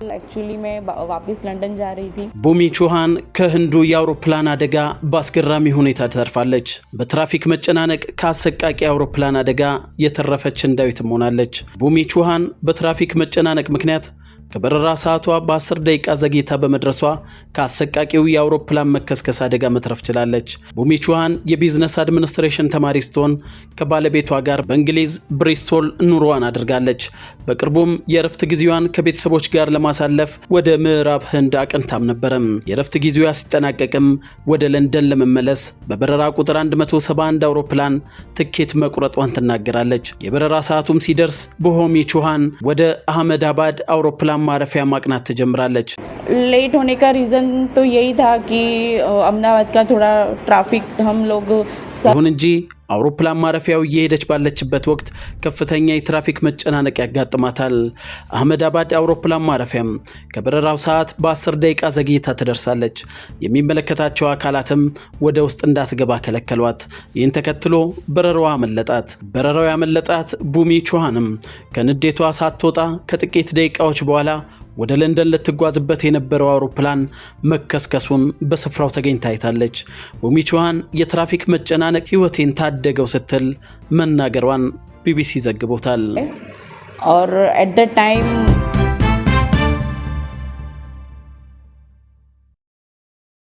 एक्चुअली मैं वापस लंदन जा रही थी। ቡሚ ቹሃን ከህንዱ የአውሮፕላን አደጋ በአስገራሚ ሁኔታ ተርፋለች። በትራፊክ መጨናነቅ ከአሰቃቂ የአውሮፕላን አደጋ የተረፈች ህንዳዊትም ሆናለች። ቡሚ ቹሃን በትራፊክ መጨናነቅ ምክንያት ከበረራ ሰዓቷ በ10 ደቂቃ ዘግይታ በመድረሷ ከአሰቃቂው የአውሮፕላን መከስከስ አደጋ መትረፍ ችላለች። ቡሚ ቹሃን የቢዝነስ አድሚኒስትሬሽን ተማሪ ስትሆን ከባለቤቷ ጋር በእንግሊዝ ብሪስቶል ኑሮዋን አድርጋለች። በቅርቡም የእረፍት ጊዜዋን ከቤተሰቦች ጋር ለማሳለፍ ወደ ምዕራብ ህንድ አቅንታም ነበረም። የእረፍት ጊዜዋ ሲጠናቀቅም ወደ ለንደን ለመመለስ በበረራ ቁጥር 171 አውሮፕላን ትኬት መቁረጧን ትናገራለች። የበረራ ሰዓቱም ሲደርስ ቡሚ ቹሃን ወደ አህመዳባድ አውሮፕላን ማረፊያ ማቅናት ትጀምራለች። लेट होने का रीज़न तो यही था कि अहमदाबाद का थोड़ा ट्रैफिक हम लोग ይሁን እንጂ አውሮፕላን ማረፊያው እየሄደች ባለችበት ወቅት ከፍተኛ የትራፊክ መጨናነቅ ያጋጥማታል። አህመዳባድ አውሮፕላን ማረፊያም ከበረራው ሰዓት በ10 ደቂቃ ዘግይታ ትደርሳለች። የሚመለከታቸው አካላትም ወደ ውስጥ እንዳትገባ ከለከሏት። ይህን ተከትሎ በረራዋ ያመለጣት ቡሚ ቹሃንም ከንዴቷ ሳትወጣ ከጥቂት ደቂቃዎች በኋላ ወደ ለንደን ልትጓዝበት የነበረው አውሮፕላን መከስከሱን በስፍራው ተገኝታ አይታለች። ቡሚ ቹሃን የትራፊክ መጨናነቅ ህይወቴን ታደገው ስትል መናገሯን ቢቢሲ ዘግቦታል። और एट द टाइम